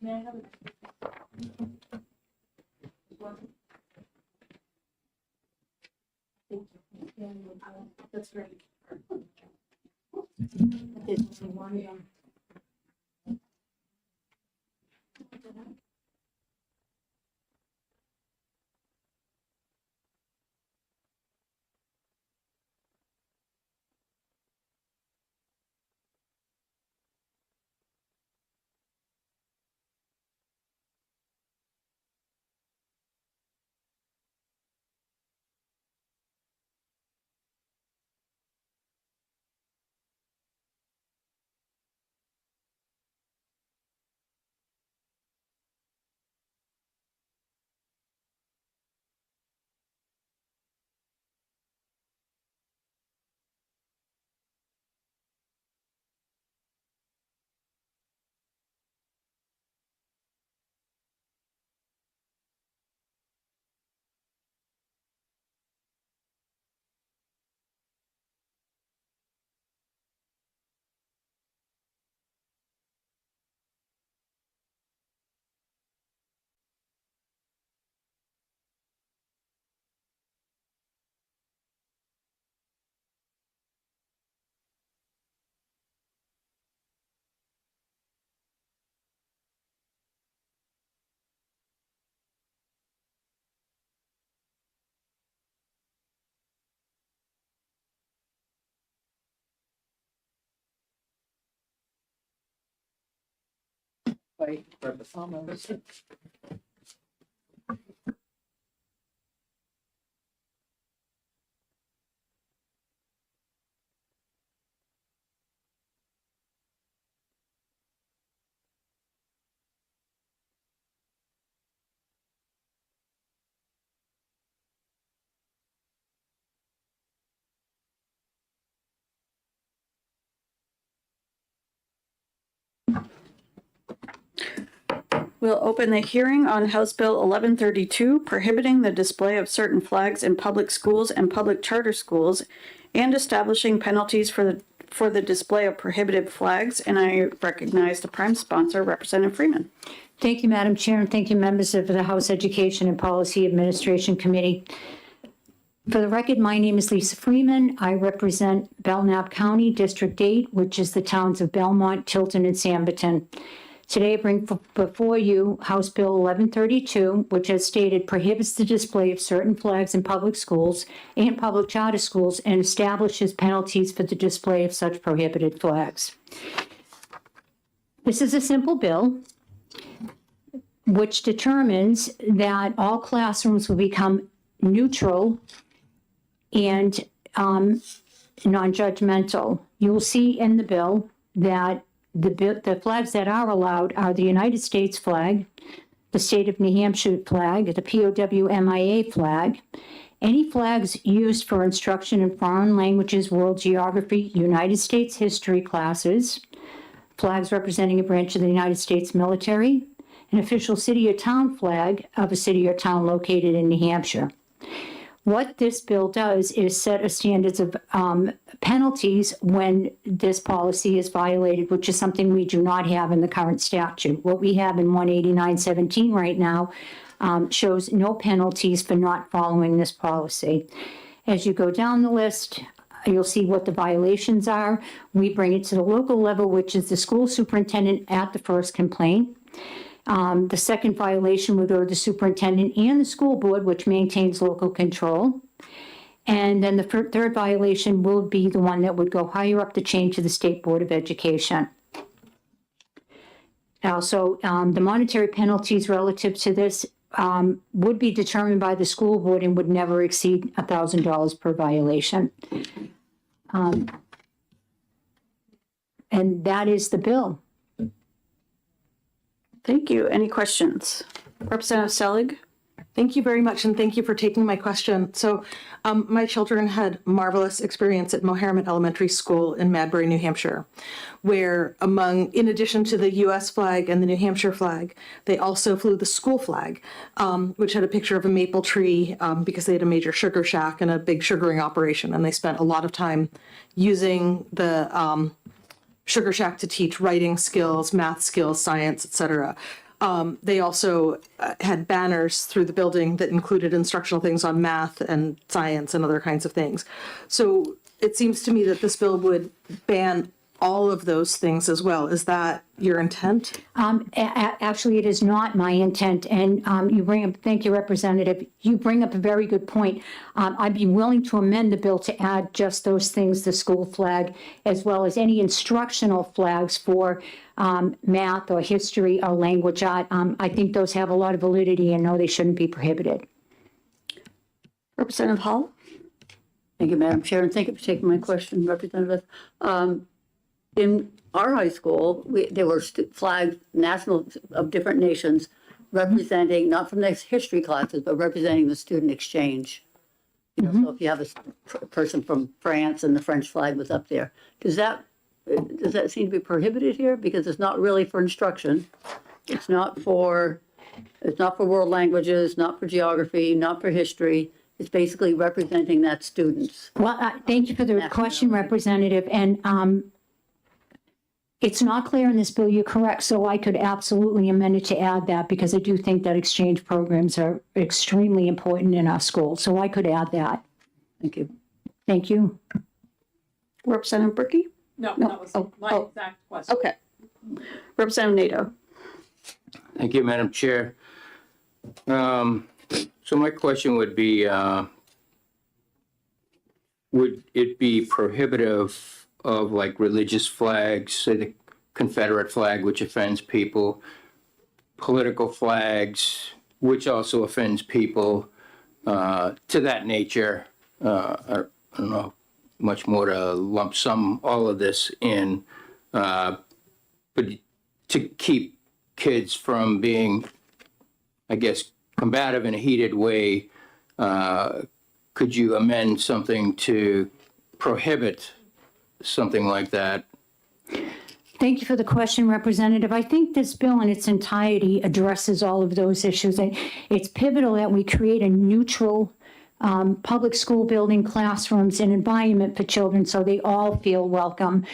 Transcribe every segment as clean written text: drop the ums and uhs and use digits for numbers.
May I have it? Thank you. That's great. Wait, almost. We'll open the hearing on House Bill 1132, prohibiting the display of certain flags in public schools and public charter schools, and establishing penalties for the display of prohibited flags. And I recognize the prime sponsor, Representative Freeman. Thank you, Madam Chair, and thank you, members of the House Education and Policy Administration Committee. For the record, my name is Lisa Freeman. I represent Belknap County, District 8, which is the towns of Belmont, Tilton, and Sanborn. Today, I bring before you House Bill 1132, which, as stated, prohibits the display of certain flags in public schools and public charter schools and establishes penalties for the display of such prohibited flags. This is a simple bill which determines that all classrooms will become neutral and non-judgmental. You will see in the bill that the flags that are allowed are the United States flag, the state of New Hampshire flag, the POW/MIA flag, any flags used for instruction in foreign languages, world geography, United States history classes, flags representing a branch of the United States military, an official city or town flag of a city or town located in New Hampshire. What this bill does is set a standards of penalties when this policy is violated, which is something we do not have in the current statute. What we have in 189.17 right now shows no penalties for not following this policy. As you go down the list, you'll see what the violations are. We bring it to the local level, which is the school superintendent at the first complaint. The second violation would go to the superintendent and the school board, which maintains local control. And then the third violation will be the one that would go higher up the chain to the State Board of Education. Also, the monetary penalties relative to this would be determined by the school board and would never exceed $1,000 per violation. And that is the bill. Thank you. Any questions? Representative Selig? Thank you very much, and thank you for taking my question. So my children had marvelous experience at Moharmet Elementary School in Madbury, New Hampshire, where in addition to the U.S. flag and the New Hampshire flag, they also flew the school flag, which had a picture of a maple tree because they had a major sugar shack and a big sugaring operation, and they spent a lot of time using the sugar shack to teach writing skills, math skills, science, etc. They also had banners through the building that included instructional things on math and science and other kinds of things. So it seems to me that this bill would ban all of those things as well. Is that your intent? Actually, it is not my intent, and you bring up, thank you, Representative, you bring up a very good point. I'd be willing to amend the bill to add just those things, the school flag, as well as any instructional flags for math or history or language art. I think those have a lot of validity, and no, they shouldn't be prohibited. Representative Hall? Thank you, Madam Chair, and thank you for taking my question, Representative. In our high school, there were flags, national, of different nations, representing, not from the history classes, but representing the student exchange. You know, so if you have a person from France and the French flag was up there, does that seem to be prohibited here? Because it's not really for instruction. It's not for world languages, not for geography, not for history. It's basically representing that students. Well, thank you for the question, Representative, and it's not clear in this bill, you're correct, so I could absolutely amend it to add that because I do think that exchange programs are extremely important in our schools, so I could add that. Thank you. Thank you. Representative Berkey? No, that was my exact question. Okay. Representative Nato? Thank you, Madam Chair. So my question would be, would it be prohibitive of like religious flags, say the Confederate flag, which offends people, political flags, which also offends people, to that nature? I don't know much more to lump sum all of this in, but to keep kids from being, I guess, combative in a heated way, could you amend something to prohibit something like that? Thank you for the question, Representative. I think this bill in its entirety addresses all of those issues. It's pivotal that we create a neutral public school building, classrooms, and environment for children so they all feel welcome.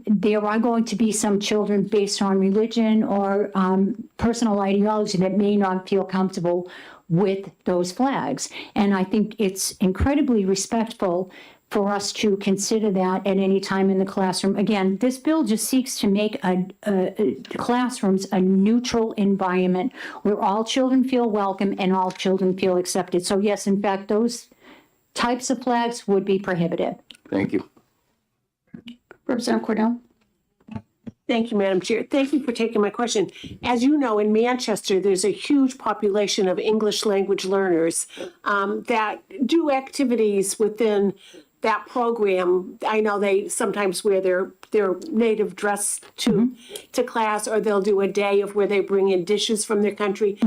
There are going to be some children based on religion or personal ideology that may not feel comfortable with those flags. And I think it's incredibly respectful for us to consider that at any time in the classroom. Again, this bill just seeks to make classrooms a neutral environment where all children feel welcome and all children feel accepted. So yes, in fact, those types of flags would be prohibited. Thank you. Representative Cornell? Thank you, Madam Chair. Thank you for taking my question. As you know, in Manchester, there's a huge population of English language learners that do activities within that program. I know they sometimes wear their native dress to class, or they'll do a day of where they bring in dishes from their country.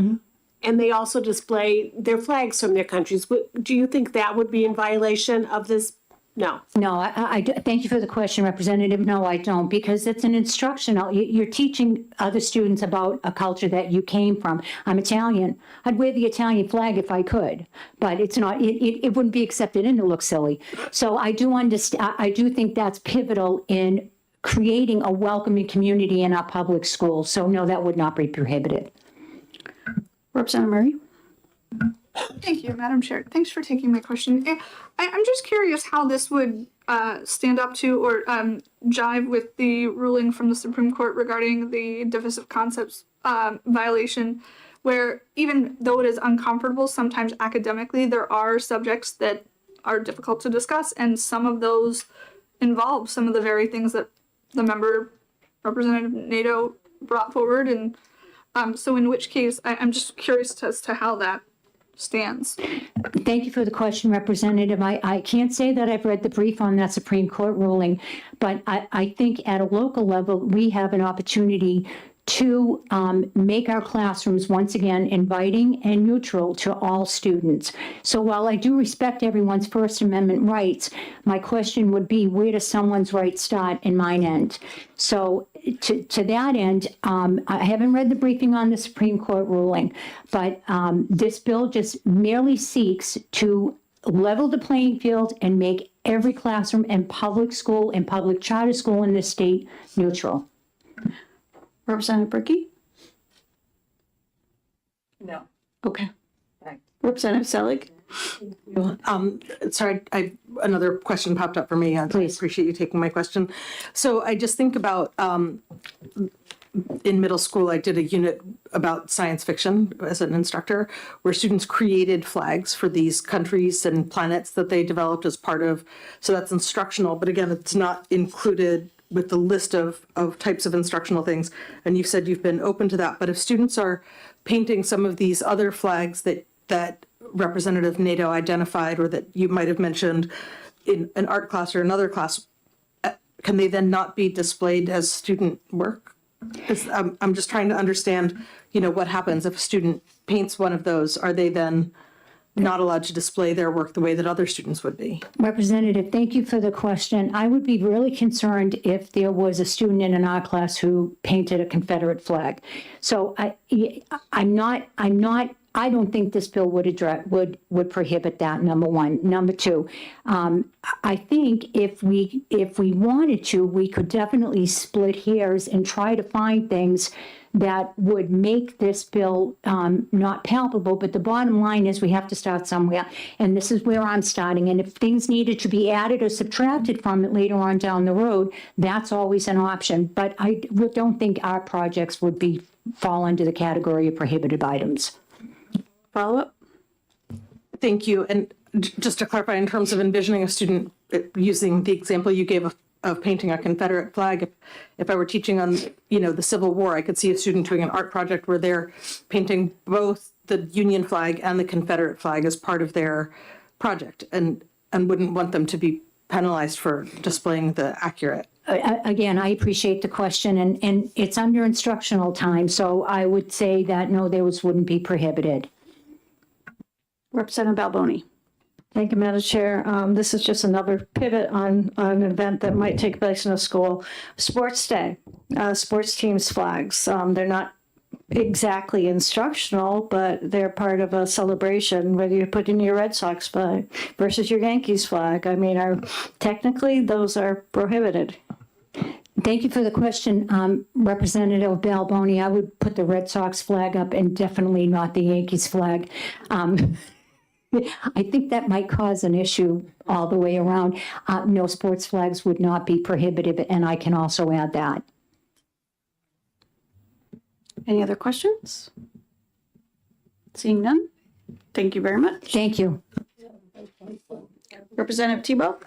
And they also display their flags from their countries. Do you think that would be in violation of this? No. No, I thank you for the question, Representative. No, I don't, because it's an instructional. You're teaching other students about a culture that you came from. I'm Italian. I'd wear the Italian flag if I could, but it's not. It wouldn't be accepted, and it looks silly. So I do understand. I do think that's pivotal in creating a welcoming community in our public schools. So no, that would not be prohibited. Representative Murray? Thank you, Madam Chair. Thanks for taking my question. I'm just curious how this would stand up to or jive with the ruling from the Supreme Court regarding the divisive concepts violation, where even though it is uncomfortable, sometimes academically, there are subjects that are difficult to discuss, and some of those involve some of the very things that the member, Representative Nato, brought forward. And so in which case, I'm just curious as to how that stands. Thank you for the question, Representative. I can't say that I've read the brief on that Supreme Court ruling, but I think at a local level, we have an opportunity to make our classrooms once again inviting and neutral to all students. So while I do respect everyone's First Amendment rights, my question would be, where does someone's rights start and mine end? So to that end, I haven't read the briefing on the Supreme Court ruling, but this bill just merely seeks to level the playing field and make every classroom and public school and public charter school in this state neutral. Representative Berkey? No. Okay. Representative Selig? Sorry, another question popped up for me. I Please. appreciate you taking my question. So I just think about, in middle school, I did a unit about science fiction as an instructor, where students created flags for these countries and planets that they developed as part of, so that's instructional, but again, it's not included with the list of types of instructional things. And you said you've been open to that, but if students are painting some of these other flags that Representative NATO identified, or that you might have mentioned in an art class or another class, can they then not be displayed as student work? I'm just trying to understand, what happens if a student paints one of those? Are they then not allowed to display their work the way that other students would be? Representative, thank you for the question. I would be really concerned if there was a student in an art class who painted a Confederate flag. So I don't think this bill would prohibit that, number one. Number two, I think if we wanted to, we could definitely split hairs and try to find things that would make this bill not palpable. But the bottom line is we have to start somewhere. And this is where I'm starting. And if things needed to be added or subtracted from it later on down the road, that's always an option. But I don't think our projects would fall under the category of prohibited items. Follow-up? Thank you. And just to clarify, in terms of envisioning a student using the example you gave of painting a Confederate flag, if I were teaching on, the Civil War, I could see a student doing an art project where they're painting both the Union flag and the Confederate flag as part of their project, and wouldn't want them to be penalized for displaying the accurate. Again, I appreciate the question, and it's under instructional time, so I would say that no, those wouldn't be prohibited. Representative Balboni? Thank you, Madam Chair. This is just another pivot on an event that might take place in a school. Sports Day, sports teams' flags. They're not exactly instructional, but they're part of a celebration, whether you put in your Red Sox flag versus your Yankees flag. I mean, technically, those are prohibited. Thank you for the question, Representative Balboni. I would put the Red Sox flag up and definitely not the Yankees flag. I think that might cause an issue all the way around. No, sports flags would not be prohibited, and I can also add that. Any other questions? Seeing none? Thank you very much. Thank you. Representative Tebow?